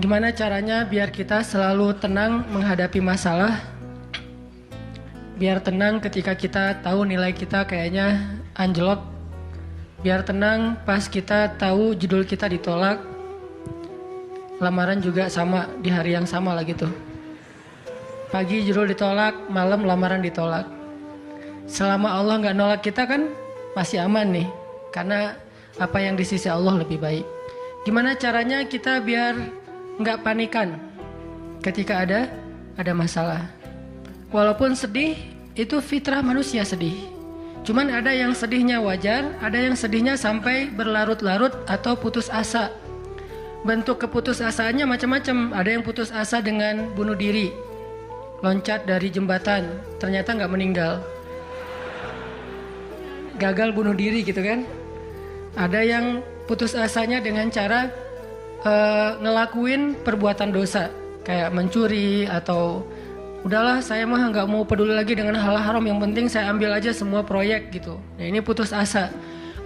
Gimana caranya biar kita selalu tenang menghadapi masalah? Biar tenang ketika kita tahu nilai kita kayaknya anjlok. Biar tenang pas kita tahu judul kita ditolak. Lamaran juga sama, di hari yang sama lah gitu. Pagi judul ditolak, malam lamaran ditolak. Selama Allah nggak nolak kita kan masih aman nih. Karena apa yang di sisi Allah lebih baik. Gimana caranya kita biar nggak panikan ketika ada masalah? Walaupun sedih, itu fitrah manusia sedih. Cuman ada yang sedihnya wajar, ada yang sedihnya sampai berlarut-larut atau putus asa. Bentuk keputusasaannya macam-macam. Ada yang putus asa dengan bunuh diri, loncat dari jembatan, ternyata nggak meninggal, gagal bunuh diri gitu kan. Ada yang putus asanya dengan cara ngelakuin perbuatan dosa, kayak mencuri atau udahlah saya mah nggak mau peduli lagi dengan hal haram, yang penting saya ambil aja semua proyek gitu. Nah ini putus asa.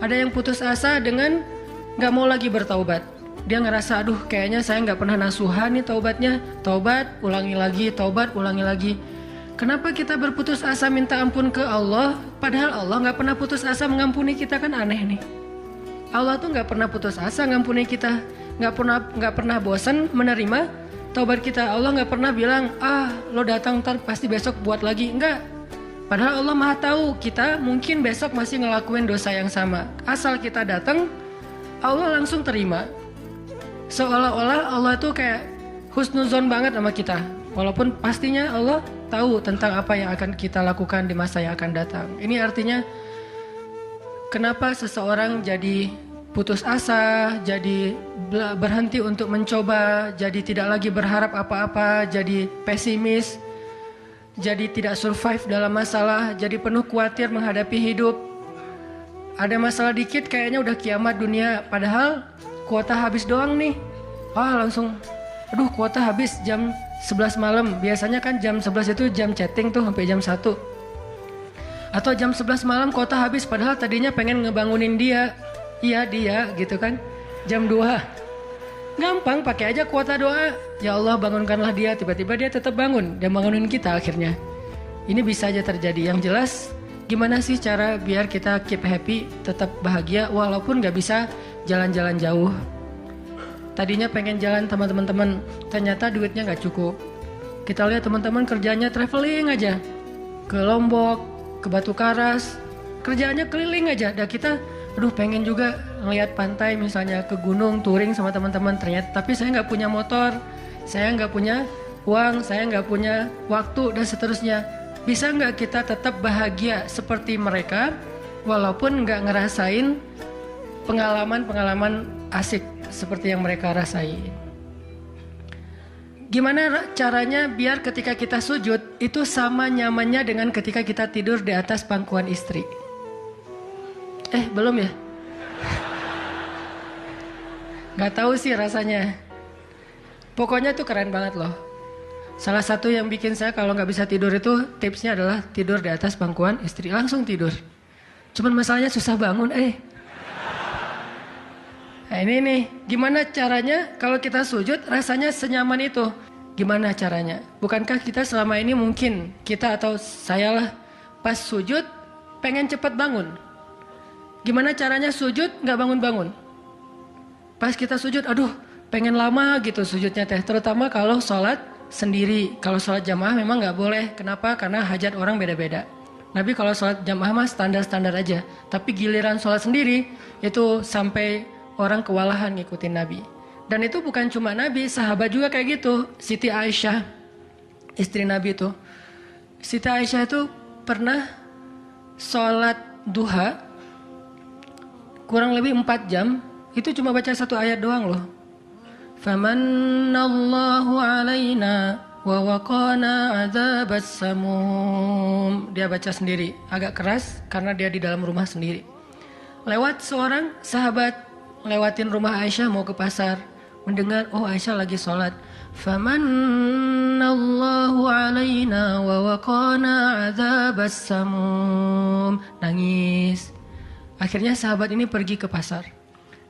Ada yang putus asa dengan nggak mau lagi bertaubat. Dia ngerasa aduh kayaknya saya nggak pernah nasuhan nih taubatnya. Taubat ulangi lagi, taubat ulangi lagi. Kenapa kita berputus asa minta ampun ke Allah, padahal Allah nggak pernah putus asa mengampuni kita? Kan aneh nih. Allah tuh nggak pernah putus asa ngampuni kita, nggak pernah bosan menerima taubat kita. Allah nggak pernah bilang, lo datang ntar pasti besok buat lagi. Enggak. Padahal Allah maha tahu kita mungkin besok masih ngelakuin dosa yang sama. Asal kita datang, Allah langsung terima. Seolah-olah Allah tuh kayak husnuzon banget sama kita. Walaupun pastinya Allah tahu tentang apa yang akan kita lakukan di masa yang akan datang. Ini artinya kenapa seseorang jadi putus asa, jadi berhenti untuk mencoba, jadi tidak lagi berharap apa-apa, jadi pesimis, jadi tidak survive dalam masalah, jadi penuh khawatir menghadapi hidup. Ada masalah dikit kayaknya udah kiamat dunia, padahal kuota habis doang nih. Langsung, aduh kuota habis jam 11 malam. Biasanya kan jam 11 itu jam chatting tuh sampai jam 1. Atau jam 11 malam kuota habis, padahal tadinya pengen ngebangunin dia. Iya dia gitu kan. Jam 2. Gampang, pakai aja kuota doa. Ya Allah bangunkanlah dia. Tiba-tiba dia tetap bangun. Dia bangunin kita akhirnya. Ini bisa aja terjadi. Yang jelas gimana sih cara biar kita keep happy, tetap bahagia walaupun gak bisa jalan-jalan jauh. Tadinya pengen jalan sama teman-teman, ternyata duitnya gak cukup. Kita lihat teman-teman kerjanya traveling aja. Ke Lombok, ke Batu Karas, kerjaannya keliling aja. Dan kita aduh pengen juga ngeliat pantai, misalnya ke gunung touring sama teman-teman, ternyata tapi saya nggak punya motor, saya nggak punya uang, saya nggak punya waktu dan seterusnya. Bisa nggak kita tetap bahagia seperti mereka walaupun nggak ngerasain pengalaman-pengalaman asik seperti yang mereka rasain? Gimana caranya biar ketika kita sujud itu sama nyamannya dengan ketika kita tidur di atas pangkuan istri? Belum ya? Gak tahu sih rasanya. Pokoknya tuh keren banget loh. Salah satu yang bikin saya kalau gak bisa tidur itu tipsnya adalah tidur di atas pangkuan istri. Langsung tidur. Cuman masalahnya susah bangun. Nah ini nih, gimana caranya kalau kita sujud rasanya senyaman itu? Gimana caranya? Bukankah kita selama ini mungkin, kita atau saya lah, pas sujud pengen cepat bangun. Gimana caranya sujud gak bangun-bangun? Pas kita sujud, aduh pengen lama gitu sujudnya teh. Terutama kalau sholat sendiri. Kalau sholat jamaah memang gak boleh. Kenapa? Karena hajat orang beda-beda. Nabi kalau sholat jamaah mah standar-standar aja. Tapi giliran sholat sendiri, itu sampai orang kewalahan ngikutin Nabi. Dan itu bukan cuma Nabi, sahabat juga kayak gitu. Siti Aisyah, istri Nabi itu. Siti Aisyah itu pernah sholat duha kurang lebih 4 jam, itu cuma baca 1 ayat doang loh. Famanallahu alaina wa waqana adzabas samum. Dia baca sendiri, agak keras karena dia di dalam rumah sendiri. Lewat seorang sahabat, lewatin rumah Aisyah mau ke pasar, mendengar Aisyah lagi sholat. Famanallahu alaina wa waqana adzabas samum. Nangis. Akhirnya sahabat ini pergi ke pasar.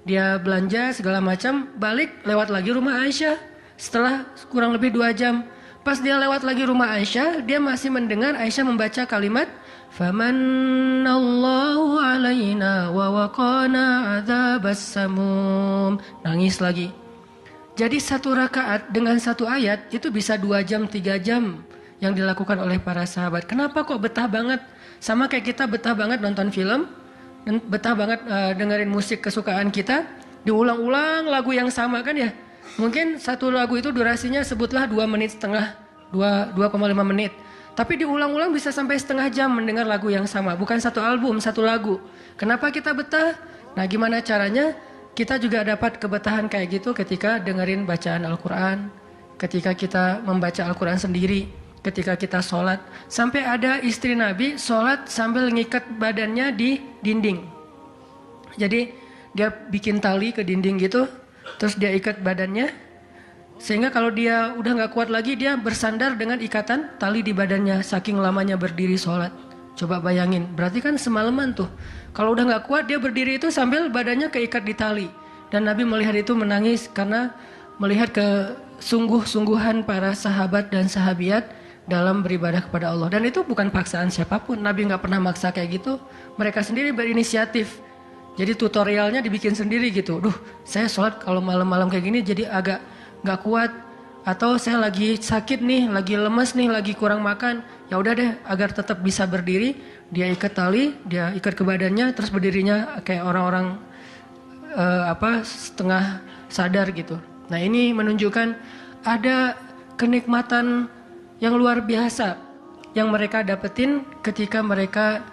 Dia belanja segala macam, balik lewat lagi rumah Aisyah. Setelah kurang lebih 2 jam, pas dia lewat lagi rumah Aisyah, dia masih mendengar Aisyah membaca kalimat Famanallahu alaina wa waqana adzabas samum. Nangis lagi. Jadi 1 rakaat dengan 1 ayat itu bisa 2 jam, 3 jam yang dilakukan oleh para sahabat. Kenapa kok betah banget? Sama kayak kita betah banget nonton film, dan betah banget dengerin musik kesukaan kita, diulang-ulang lagu yang sama kan ya. Mungkin 1 lagu itu durasinya sebutlah 2,5 menit, 2,5 menit. Tapi diulang-ulang bisa sampai setengah jam mendengar lagu yang sama. Bukan 1 album, 1 lagu. Kenapa kita betah? Nah, gimana caranya kita juga dapat kebetahan kayak gitu ketika dengerin bacaan Al-Quran, ketika kita membaca Al-Quran sendiri, ketika kita sholat. Sampai ada istri Nabi sholat sambil ngikat badannya di dinding. Jadi dia bikin tali ke dinding gitu, terus dia ikat badannya. Sehingga kalau dia udah gak kuat lagi, dia bersandar dengan ikatan tali di badannya, saking lamanya berdiri sholat. Coba bayangin, berarti kan semalaman tuh. Kalau udah gak kuat, dia berdiri itu sambil badannya keikat di tali. Dan Nabi melihat itu menangis karena melihat kesungguh-sungguhan para sahabat dan sahabiat dalam beribadah kepada Allah. Dan itu bukan paksaan siapapun, Nabi gak pernah maksa kayak gitu. Mereka sendiri berinisiatif. Jadi tutorialnya dibikin sendiri gitu. Saya sholat kalau malam-malam kayak gini jadi agak gak kuat, atau saya lagi sakit nih, lagi lemes nih, lagi kurang makan. Ya udah deh, agar tetap bisa berdiri, dia ikat tali, dia ikat ke badannya, terus berdirinya kayak orang-orang setengah sadar gitu. Nah, ini menunjukkan ada kenikmatan yang luar biasa yang mereka dapetin ketika mereka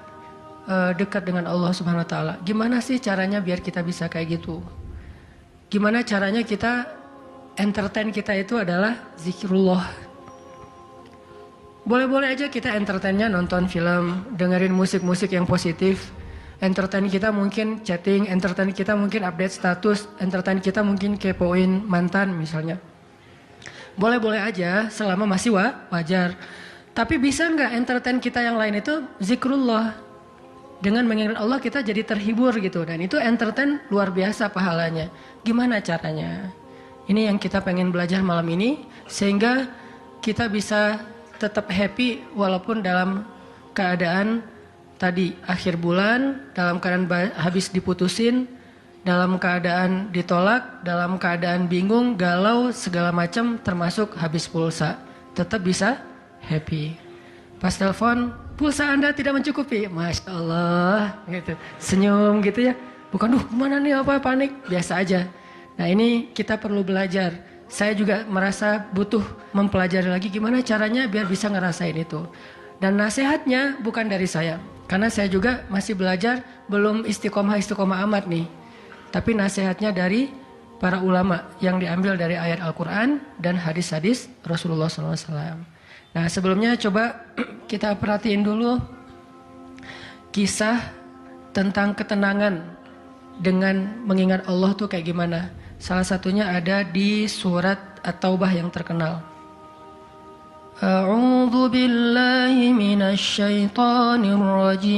dekat dengan Allah Subhanahu wa taala. Gimana sih caranya biar kita bisa kayak gitu? Gimana caranya kita entertain kita itu adalah zikrullah. Boleh-boleh aja kita entertainnya nonton film, dengerin musik-musik yang positif. Entertain kita mungkin chatting, entertain kita mungkin update status, entertain kita mungkin kepoin mantan misalnya. Boleh-boleh aja selama masih wajar. Tapi bisa nggak entertain kita yang lain itu zikrullah? Dengan mengingat Allah kita jadi terhibur gitu. Dan itu entertain luar biasa pahalanya. Gimana caranya? Ini yang kita pengen belajar malam ini, sehingga kita bisa tetap happy walaupun dalam keadaan tadi akhir bulan, dalam keadaan habis diputusin, dalam keadaan ditolak, dalam keadaan bingung, galau, segala macam termasuk habis pulsa. Tetap bisa happy. Pas telepon, pulsa Anda tidak mencukupi. Masya Allah, gitu. Senyum gitu ya. Bukan, mana nih apa panik, biasa aja. Nah, ini kita perlu belajar. Saya juga merasa butuh mempelajari lagi gimana caranya biar bisa ngerasain itu. Dan nasihatnya bukan dari saya. Karena saya juga masih belajar, belum istiqomah amat nih. Tapi nasihatnya dari para ulama yang diambil dari ayat Al-Quran dan hadis-hadis Rasulullah SAW. Nah, sebelumnya coba kita perhatiin dulu kisah tentang ketenangan dengan mengingat Allah tuh kayak gimana. Salah satunya ada di surat At-Taubah yang terkenal. A'udzu billahi minasy syaithanir rajim.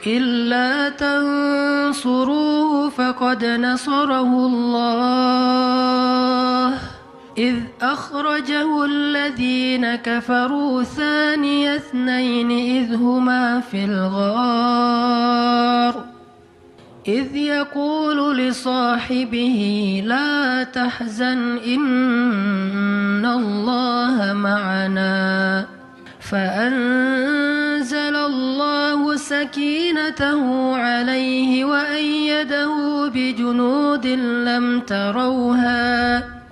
Illa tansuruhu faqad nasarahu Allah. إذ أخرجه الذين كفروا ثاني اثنين إذ هما في الغار إذ يقول لصاحبه لا تحزن إن الله معنا فأنزل الله سكينته عليه وأيده بجنود لم تروها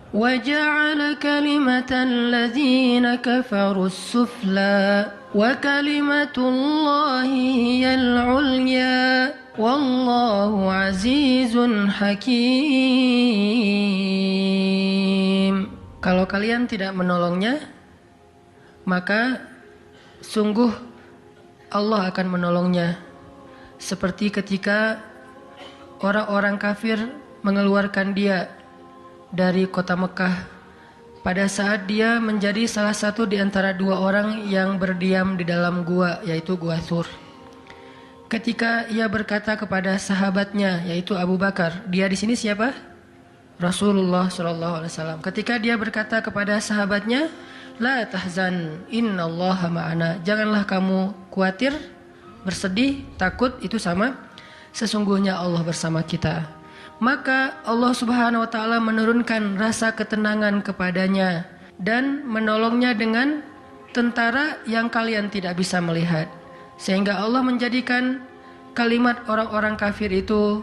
وجعل كلمة الذين كفروا السفلى وكلمة الله هي العليا والله عزيز حكيم. Kalau kalian tidak menolongnya, maka sungguh Allah akan menolongnya. Seperti ketika orang-orang kafir mengeluarkan dia dari kota Mekah pada saat dia menjadi salah satu di antara 2 orang yang berdiam di dalam gua, yaitu Gua Thur. Ketika ia berkata kepada sahabatnya, yaitu Abu Bakar, dia di sini siapa? Rasulullah SAW ketika dia berkata kepada sahabatnya, la tahzan innallaha ma'ana, janganlah kamu khawatir, bersedih, takut, itu sama, sesungguhnya Allah bersama kita. Maka Allah Subhanahu wa taala menurunkan rasa ketenangan kepadanya dan menolongnya dengan tentara yang kalian tidak bisa melihat, sehingga Allah menjadikan kalimat orang-orang kafir itu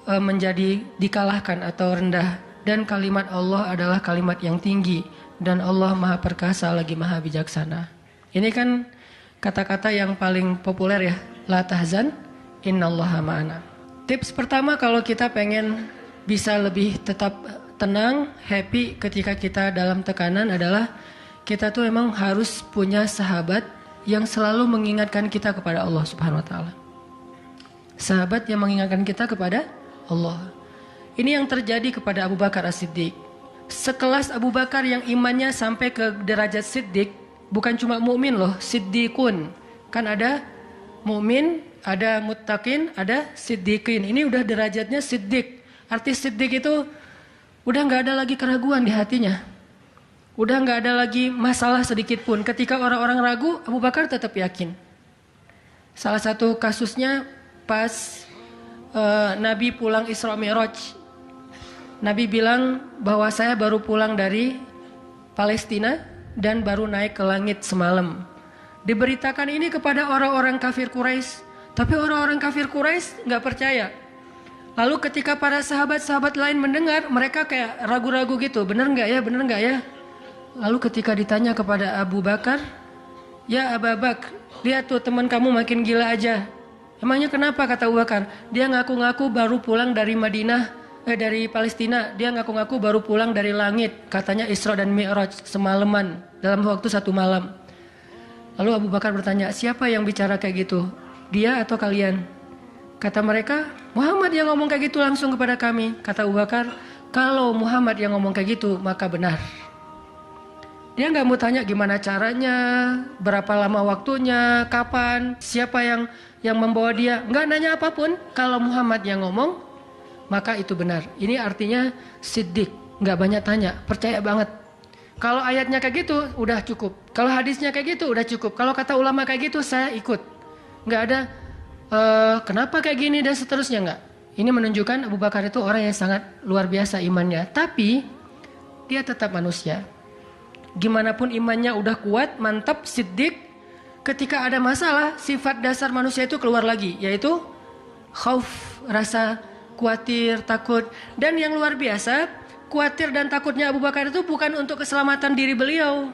menjadi dikalahkan atau rendah, dan kalimat Allah adalah kalimat yang tinggi, dan Allah Maha Perkasa lagi Maha Bijaksana. Ini kan kata-kata yang paling populer ya, la tahzan innallaha ma'ana. Tips pertama kalau kita pengen bisa lebih tetap tenang, happy ketika kita dalam tekanan adalah kita tuh memang harus punya sahabat yang selalu mengingatkan kita kepada Allah Subhanahu wa taala. Sahabat yang mengingatkan kita kepada Allah. Ini yang terjadi kepada Abu Bakar As-Siddiq. Sekelas Abu Bakar yang imannya sampai ke derajat Siddiq, bukan cuma mukmin loh, Siddiqun. Kan ada mukmin, ada muttaqin, ada Siddiqin. Ini udah derajatnya Siddiq. Arti Siddiq itu udah nggak ada lagi keraguan di hatinya. Udah nggak ada lagi masalah sedikit pun. Ketika orang-orang ragu, Abu Bakar tetap yakin. Salah satu kasusnya pas Nabi pulang Isra Mi'raj. Nabi bilang bahwa saya baru pulang dari Palestina dan baru naik ke langit semalam. Diberitakan ini kepada orang-orang kafir Quraisy, tapi orang-orang kafir Quraisy nggak percaya. Lalu ketika para sahabat-sahabat lain mendengar, mereka kayak ragu-ragu gitu, bener nggak ya, bener nggak ya? Lalu ketika ditanya kepada Abu Bakar, ya Abu Bakar, lihat tuh teman kamu makin gila aja. Emangnya kenapa, kata Abu Bakar? Dia ngaku-ngaku baru pulang dari dari Palestina. Dia ngaku-ngaku baru pulang dari langit. Katanya Isra dan Mi'raj semalaman, dalam waktu 1 malam. Lalu Abu Bakar bertanya, siapa yang bicara kayak gitu? Dia atau kalian? Kata mereka, Muhammad yang ngomong kayak gitu langsung kepada kami. Kata Abu Bakar, kalau Muhammad yang ngomong kayak gitu, maka benar. Dia nggak mau tanya gimana caranya, berapa lama waktunya, kapan, siapa yang membawa dia. Nggak nanya apapun. Kalau Muhammad yang ngomong, maka itu benar. Ini artinya siddiq, nggak banyak tanya, percaya banget. Kalau ayatnya kayak gitu, udah cukup. Kalau hadisnya kayak gitu, udah cukup. Kalau kata ulama kayak gitu, saya ikut. Nggak ada kenapa kayak gini dan seterusnya, nggak. Ini menunjukkan Abu Bakar itu orang yang sangat luar biasa imannya. Tapi dia tetap manusia. Gimana pun imannya udah kuat, mantap, siddiq, ketika ada masalah, sifat dasar manusia itu keluar lagi, yaitu khauf, rasa khawatir, takut. Dan yang luar biasa, khawatir dan takutnya Abu Bakar itu bukan untuk keselamatan diri beliau.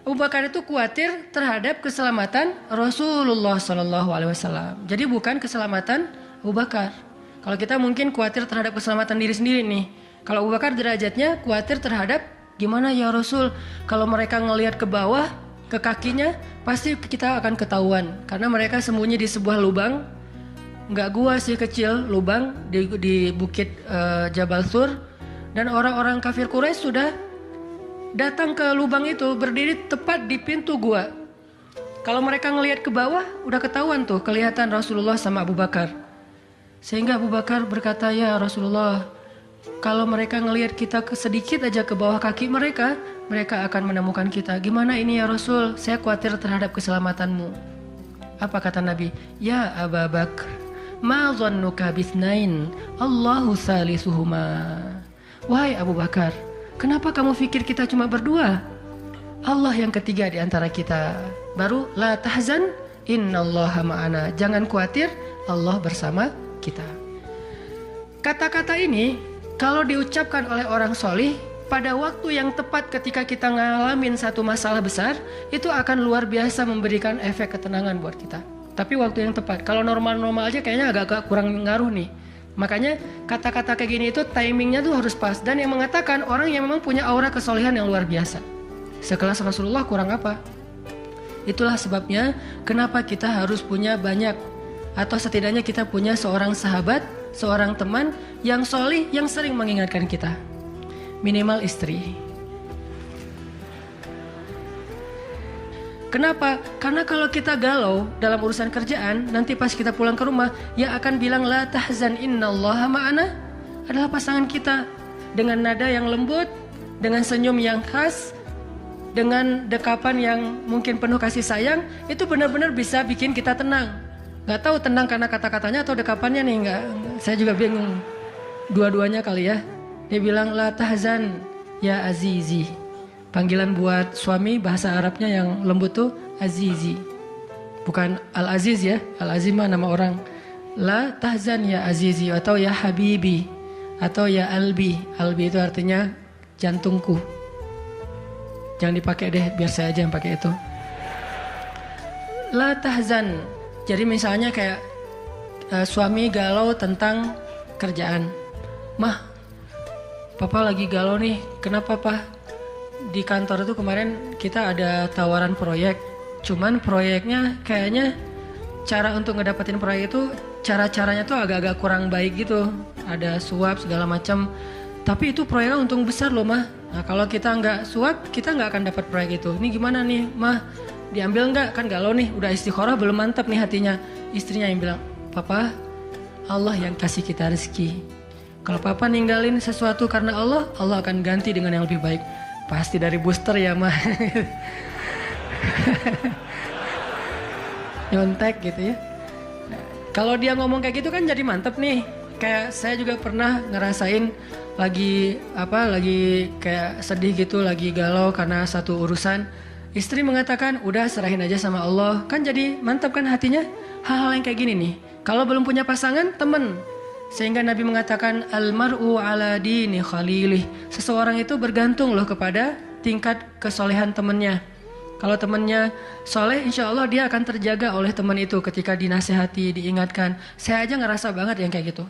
Abu Bakar itu khawatir terhadap keselamatan Rasulullah SAW. Jadi bukan keselamatan Abu Bakar. Kalau kita mungkin khawatir terhadap keselamatan diri sendiri nih. Kalau Abu Bakar derajatnya khawatir terhadap, gimana ya Rasul, kalau mereka ngelihat ke bawah, ke kakinya, pasti kita akan ketahuan. Karena mereka sembunyi di sebuah lubang, nggak gua sih, kecil, lubang di bukit Jabal Thur. Dan orang-orang kafir Quraisy sudah datang ke lubang itu, berdiri tepat di pintu gua. Kalau mereka ngelihat ke bawah, udah ketahuan tuh, kelihatan Rasulullah sama Abu Bakar. Sehingga Abu Bakar berkata, ya Rasulullah, kalau mereka ngelihat kita sedikit aja ke bawah kaki mereka, mereka akan menemukan kita. Gimana ini ya Rasul? Saya khawatir terhadap keselamatanmu. Apa kata Nabi? Ya Abu Bakar, ma dhannuka bisnain, Allahu salisuhuma. Wahai Abu Bakar, kenapa kamu pikir kita cuma berdua? Allah yang ketiga di antara kita. Baru la tahzan innallaha ma'ana. Jangan khawatir, Allah bersama kita. Kata-kata ini kalau diucapkan oleh orang solih pada waktu yang tepat ketika kita ngalamin satu masalah besar, itu akan luar biasa memberikan efek ketenangan buat kita. Tapi waktu yang tepat. Kalau normal-normal aja kayaknya agak kurang ngaruh nih. Makanya kata-kata kayak gini itu timingnya tuh harus pas. Dan yang mengatakan orang yang memang punya aura kesolehan yang luar biasa. Sekelas Rasulullah kurang apa? Itulah sebabnya kenapa kita harus punya banyak, atau setidaknya kita punya seorang sahabat, seorang teman yang solih, yang sering mengingatkan kita. Minimal istri. Kenapa? Karena kalau kita galau dalam urusan kerjaan, nanti pas kita pulang ke rumah, yang akan bilang la tahzan innallaha ma'ana adalah pasangan kita. dengan nada yang lembut, dengan senyum yang khas, dengan dekapan yang mungkin penuh kasih sayang, itu benar-benar bisa bikin kita tenang. Gak tahu tenang karena kata-katanya atau dekapannya nih, saya juga bingung. Dua-duanya kali ya. Dia bilang, la tahzan ya azizi. Panggilan buat suami bahasa Arabnya yang lembut tuh azizi. Bukan al-aziz ya, al-aziz mah nama orang. La tahzan ya azizi atau ya habibi atau ya albi. Albi itu artinya jantungku. Jangan dipakai deh, biar saya aja yang pakai itu. La tahzan. Jadi misalnya kayak suami galau tentang kerjaan. Mah, papa lagi galau nih. Kenapa, Pak? Di kantor itu kemarin kita ada tawaran proyek. Cuman proyeknya kayaknya cara untuk ngedapetin proyek itu cara-caranya tuh agak-agak kurang baik gitu. Ada suap segala macam. Tapi itu proyeknya untung besar loh, Mah. Nah, kalau kita nggak suap, kita nggak akan dapat proyek itu. Ini gimana nih, Mah? Diambil nggak? Kan galau nih, udah istikharah belum mantap nih hatinya. Istrinya yang bilang, Papa, Allah yang kasih kita rezeki. Kalau Papa ninggalin sesuatu karena Allah, Allah akan ganti dengan yang lebih baik. Pasti dari booster ya, Mah. Nyontek gitu ya. Nah, kalau dia ngomong kayak gitu kan jadi mantep nih. Kayak saya juga pernah ngerasain lagi kayak sedih gitu, lagi galau karena satu urusan. Istri mengatakan, udah serahin aja sama Allah. Kan jadi mantap kan hatinya. Hal-hal yang kayak gini nih. Kalau belum punya pasangan, temen. Sehingga Nabi mengatakan, Al-mar'u ala dini khalilih. Seseorang itu bergantung loh kepada tingkat kesolehan temennya. Kalau temennya soleh, insya Allah dia akan terjaga oleh teman itu ketika dinasehati, diingatkan. Saya aja ngerasa banget yang kayak gitu.